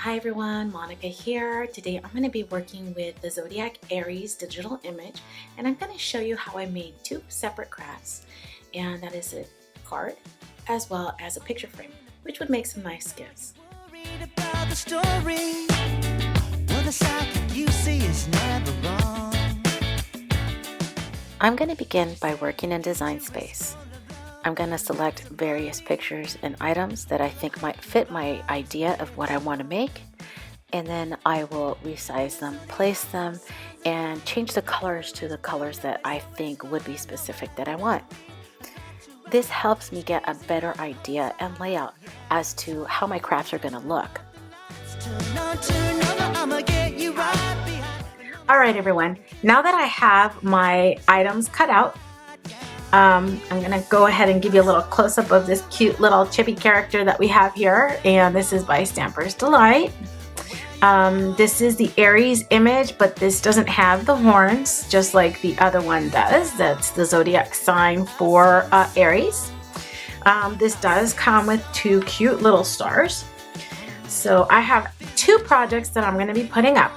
Hi everyone, Monica here. Today I'm going to be working with the Zodiac Aries digital image, and I'm going to show you how I made two separate crafts, and that is a card as well as a picture frame, which would make some nice gifts. I'm going to begin by working in Design Space. I'm going to select various pictures and items that I think might fit my idea of what I want to make, and then I will resize them, place them, and change the colors to the colors that I think would be specific that I want. This helps me get a better idea and layout as to how my crafts are going to look. Alright everyone, now that I have my items cut out, I'm going to go ahead and give you a little close-up of this cute little chippy character that we have here, and this is by Stamper's Delight. This is the Aries image, but this doesn't have the horns just like the other one does. That's the zodiac sign for Aries. This does come with two cute little stars. So I have two projects that I'm going to be putting up.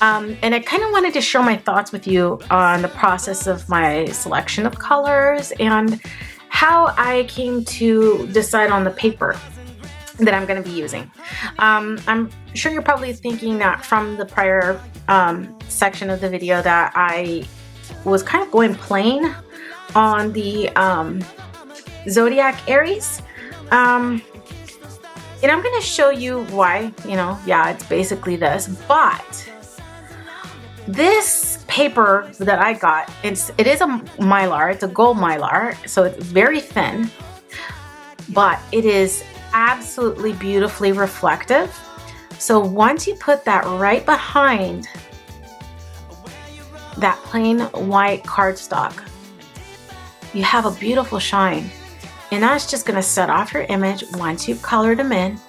And I kind of wanted to share my thoughts with you on the process of my selection of colors and how I came to decide on the paper that I'm going to be using. I'm sure you're probably thinking that from the prior section of the video that I was kind of going plain on the Zodiac Aries. And I'm going to show you why, yeah, it's basically this, but this paper that I got, it is a mylar, it's a gold mylar, so it's very thin, but it is absolutely beautifully reflective. So once you put that right behind that plain white cardstock, you have a beautiful shine. And that's just going to set off your image once you've colored him in,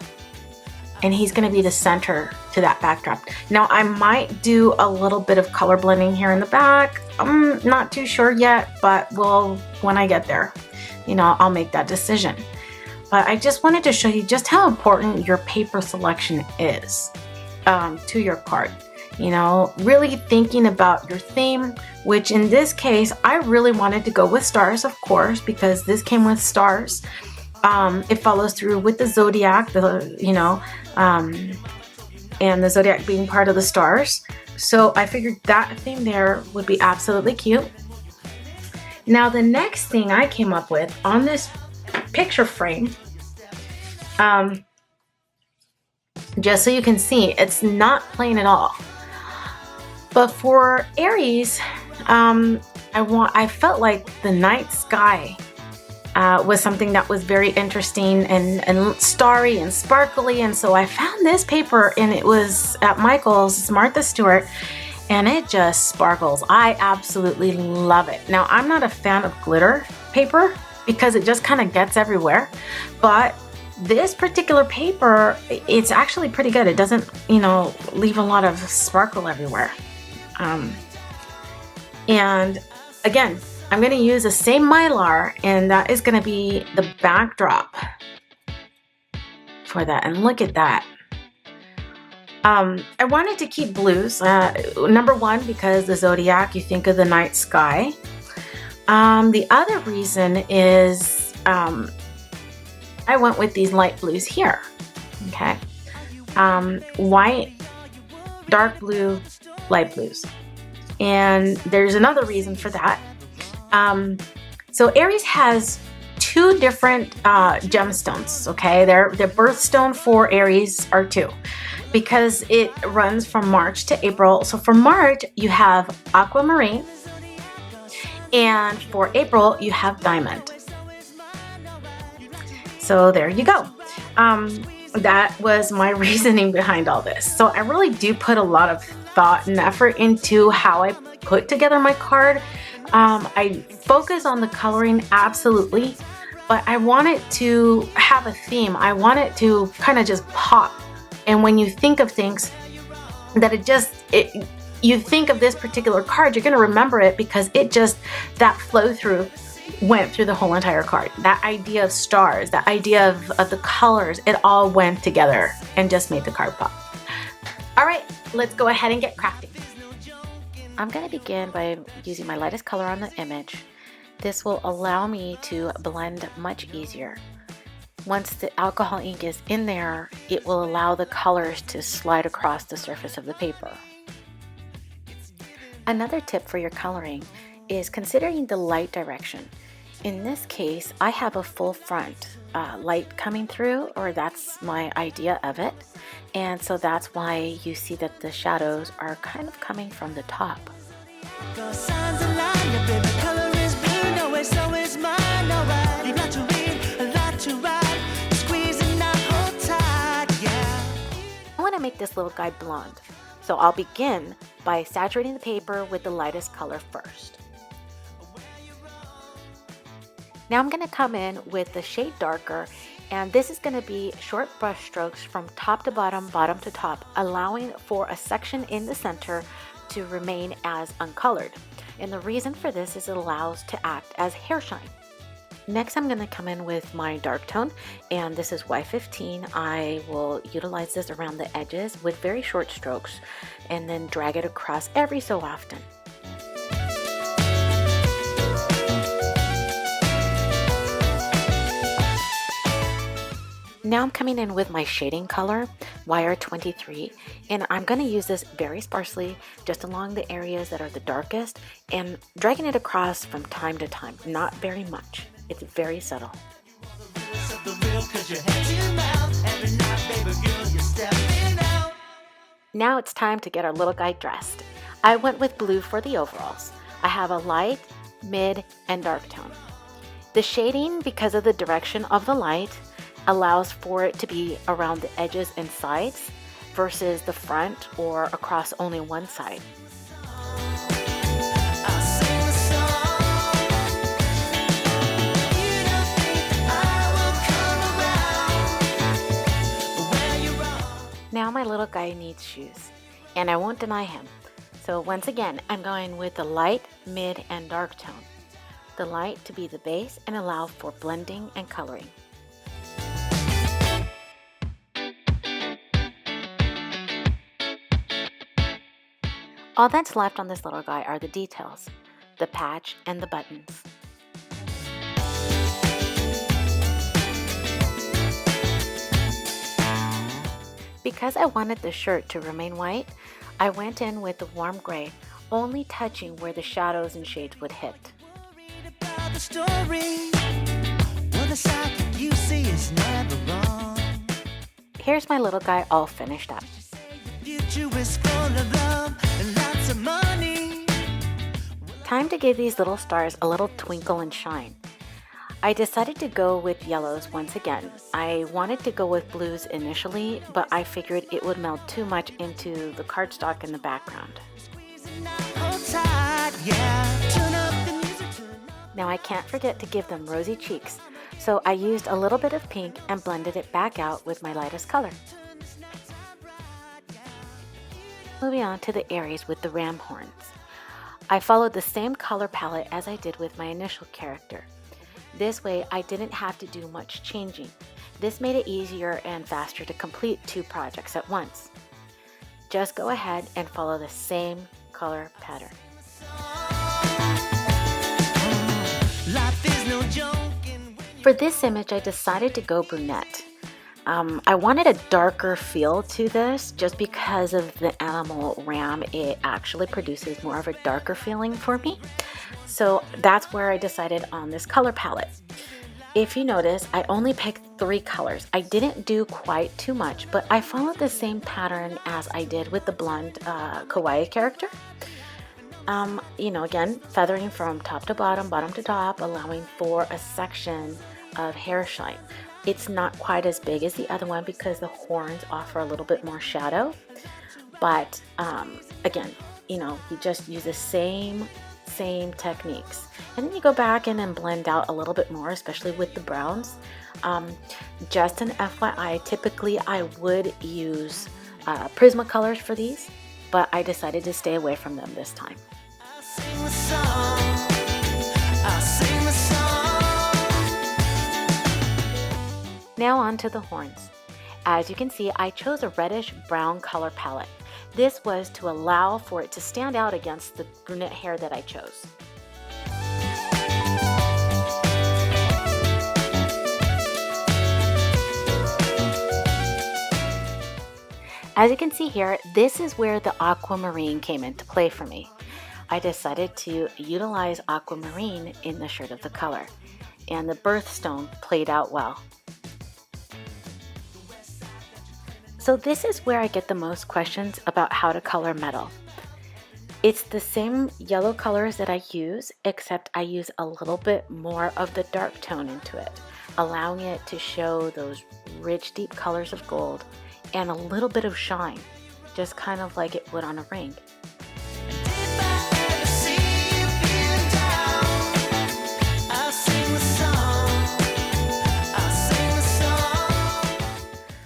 and he's going to be the center to that backdrop. Now I might do a little bit of color blending here in the back. I'm not too sure yet, but when I get there, I'll make that decision. But I just wanted to show you just how important your paper selection is to your card. Really thinking about your theme, which in this case, I really wanted to go with stars, of course, because this came with stars. It follows through with the zodiac, and the zodiac being part of the stars. So I figured that theme there would be absolutely cute. Now the next thing I came up with on this picture frame, just so you can see, it's not plain at all. But for Aries, I felt like the night sky was something that was very interesting and starry and sparkly, and so I found this paper, and it was at Michael's. It's Martha Stewart, and it just sparkles. I absolutely love it. Now I'm not a fan of glitter paper because it just kind of gets everywhere, but this particular paper, it's actually pretty good. It doesn't, leave a lot of sparkle everywhere. And again, I'm going to use the same mylar, and that is going to be the backdrop for that. And look at that. I wanted to keep blues. Number one, because the zodiac, you think of the night sky. The other reason is I went with these light blues here. Okay. White, dark blue, light blues. And there's another reason for that. So Aries has two different gemstones, okay? Their birthstone for Aries are two, because it runs from March to April. So for March, you have aquamarine, and for April, you have diamond. So there you go. That was my reasoning behind all this. So I really do put a lot of thought and effort into how I put together my card. I focus on the coloring, absolutely, but I want it to have a theme. I want it to kind of just pop. And when you think of things, that you think of this particular card, you're going to remember it because that flow through went through the whole entire card. That idea of stars, that idea of the colors, it all went together and just made the card pop. All right, let's go ahead and get crafting. I'm going to begin by using my lightest color on the image. This will allow me to blend much easier. Once the alcohol ink is in there, it will allow the colors to slide across the surface of the paper. Another tip for your coloring is considering the light direction. In this case, I have a full front light coming through, or that's my idea of it. And so that's why you see that the shadows are kind of coming from the top. I want to make this little guy blonde, so I'll begin by saturating the paper with the lightest color first. Now I'm going to come in with the shade darker, and this is going to be short brush strokes from top to bottom, bottom to top, allowing for a section in the center to remain as uncolored. And the reason for this is it allows to act as hair shine. Next, I'm going to come in with my dark tone, and this is Y15. I will utilize this around the edges with very short strokes and then drag it across every so often. Now I'm coming in with my shading color, YR23, and I'm going to use this very sparsely just along the areas that are the darkest and dragging it across from time to time, not very much. It's very subtle. Now it's time to get our little guy dressed. I went with blue for the overalls. I have a light, mid, and dark tone. The shading, because of the direction of the light, allows for it to be around the edges and sides versus the front or across only one side. Now my little guy needs shoes, and I won't deny him. So once again, I'm going with the light, mid, and dark tone. The light to be the base and allow for blending and coloring. All that's left on this little guy are the details, the patch and the buttons. Because I wanted the shirt to remain white, I went in with the warm gray, only touching where the shadows and shades would hit. Here's my little guy all finished up. Time to give these little stars a little twinkle and shine. I decided to go with yellows once again. I wanted to go with blues initially, but I figured it would meld too much into the cardstock in the background. Now I can't forget to give them rosy cheeks, so I used a little bit of pink and blended it back out with my lightest color. Moving on to the Aries with the ram horns. I followed the same color palette as I did with my initial character. This way I didn't have to do much changing. This made it easier and faster to complete 2 projects at once. Just go ahead and follow the same color pattern. For this image, I decided to go brunette. I wanted a darker feel to this just because of the animal ram. It actually produces more of a darker feeling for me. So that's where I decided on this color palette. If you notice, I only picked 3 colors. I didn't do quite too much, but I followed the same pattern as I did with the blonde kawaii character. Again, feathering from top to bottom, bottom to top, allowing for a section of hair shine. It's not quite as big as the other one because the horns offer a little bit more shadow. But again, you just use the same techniques. And then you go back in and blend out a little bit more, especially with the browns. Just an FYI, typically I would use Prismacolors for these, but I decided to stay away from them this time. Now on to the horns. As you can see, I chose a reddish brown color palette. This was to allow for it to stand out against the brunette hair that I chose. As you can see here, this is where the aquamarine came into play for me. I decided to utilize aquamarine in the shirt of the color, and the birthstone played out well. So this is where I get the most questions about how to color metal. It's the same yellow colors that I use, except I use a little bit more of the dark tone into it, allowing it to show those rich, deep colors of gold and a little bit of shine, just kind of like it would on a ring.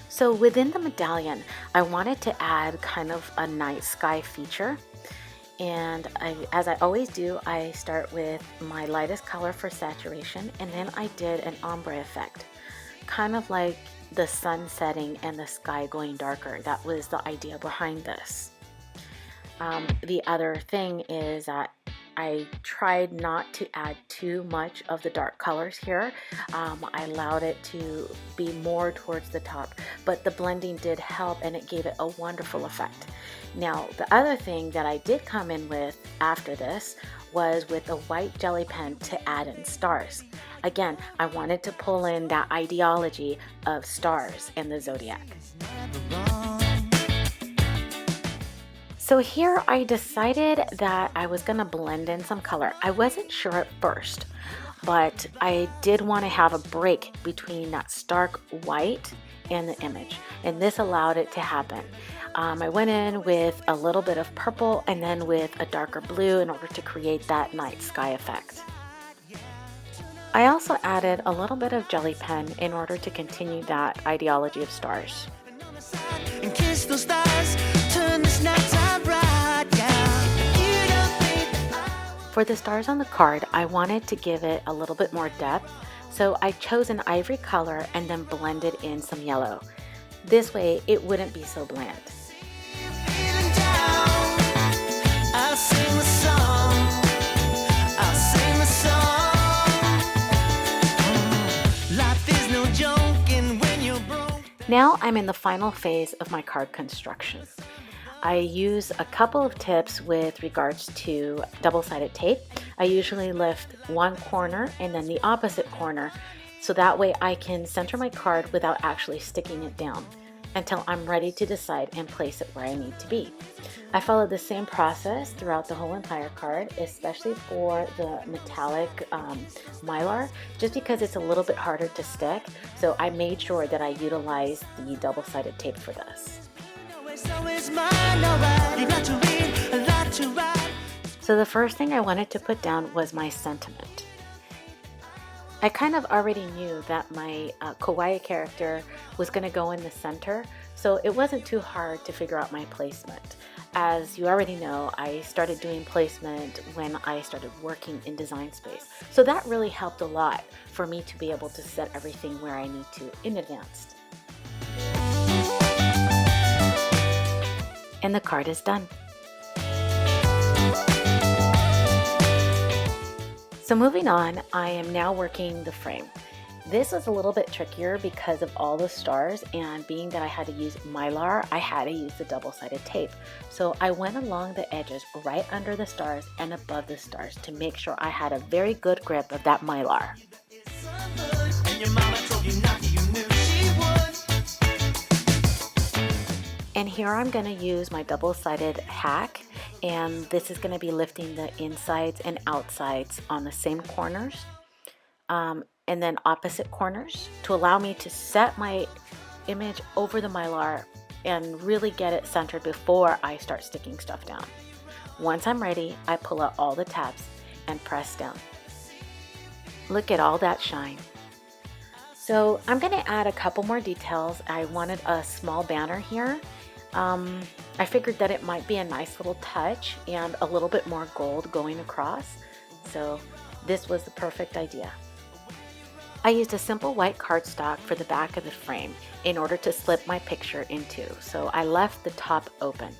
So within the medallion, I wanted to add kind of a night sky feature. And as I always do, I start with my lightest color for saturation, and then I did an ombre effect, kind of like the sun setting and the sky going darker. That was the idea behind this. The other thing is that I tried not to add too much of the dark colors here. I allowed it to be more towards the top, but the blending did help and it gave it a wonderful effect. Now, the other thing that I did come in with after this was with a white jelly pen to add in stars. Again, I wanted to pull in that ideology of stars and the zodiac. So here I decided that I was gonna blend in some color. I wasn't sure at first, but I did want to have a break between that stark white and the image, and this allowed it to happen. I went in with a little bit of purple and then with a darker blue in order to create that night sky effect. I also added a little bit of jelly pen in order to continue that ideology of stars. For the stars on the card, I wanted to give it a little bit more depth, so I chose an ivory color and then blended in some yellow. This way it wouldn't be so bland. Now I'm in the final phase of my card construction. I use a couple of tips with regards to double-sided tape. I usually lift one corner and then the opposite corner, so that way I can center my card without actually sticking it down until I'm ready to decide and place it where I need to be. I follow the same process throughout the whole entire card, especially for the metallic mylar, just because it's a little bit harder to stick. So I made sure that I utilized the double-sided tape for this. So the first thing I wanted to put down was my sentiment. I kind of already knew that my kawaii character was going to go in the center, so it wasn't too hard to figure out my placement. As you already know, I started doing placement when I started working in Design Space, so that really helped a lot for me to be able to set everything where I need to in advance. And the card is done. So moving on, I am now working the frame. This was a little bit trickier because of all the stars, and being that I had to use mylar, I had to use the double-sided tape. So I went along the edges right under the stars and above the stars to make sure I had a very good grip of that mylar. And here I'm going to use my double-sided hack, and this is going to be lifting the insides and outsides on the same corners and then opposite corners to allow me to set my image over the mylar and really get it centered before I start sticking stuff down. Once I'm ready, I pull out all the tabs and press down. Look at all that shine. So I'm going to add a couple more details. I wanted a small banner here. I figured that it might be a nice little touch and a little bit more gold going across, so this was the perfect idea. I used a simple white cardstock for the back of the frame in order to slip my picture into, so I left the top open.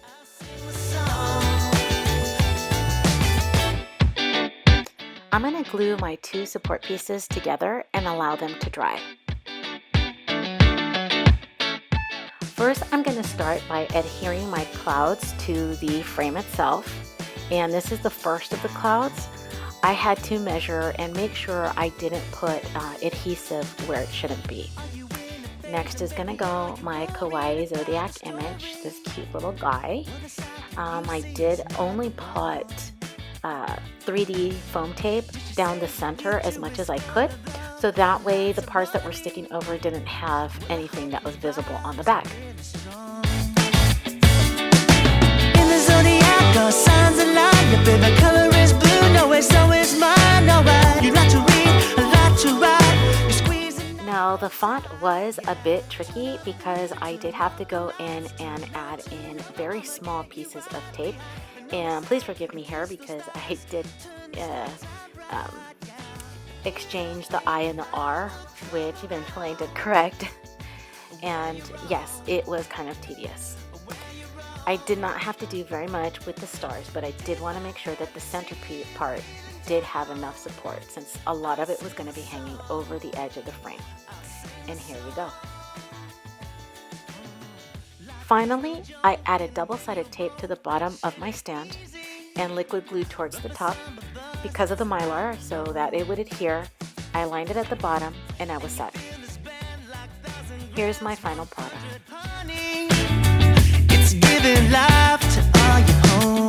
I'm going to glue my two support pieces together and allow them to dry. First, I'm going to start by adhering my clouds to the frame itself, and this is the first of the clouds. I had to measure and make sure I didn't put adhesive where it shouldn't be. Next is going to go my kawaii Zodiac image, this cute little guy. I did only put 3D foam tape down the center as much as I could, so that way the parts that were sticking over didn't have anything that was visible on the back. In the Zodiac, all signs align. Your favorite color is blue. No way, so is mine. No way. You like to read, I like to write. You squeeze it. Now the font was a bit tricky because I did have to go in and add in very small pieces of tape. And please forgive me here because I did exchange the I and the R, which eventually I did correct. And yes, it was kind of tedious. I did not have to do very much with the stars, but I did want to make sure that the centerpiece part did have enough support since a lot of it was going to be hanging over the edge of the frame. And here we go. Finally, I added double-sided tape to the bottom of my stand and liquid glue towards the top because of the mylar so that it would adhere. I lined it at the bottom and I was set. Here's my final product. It's giving life to all your homes.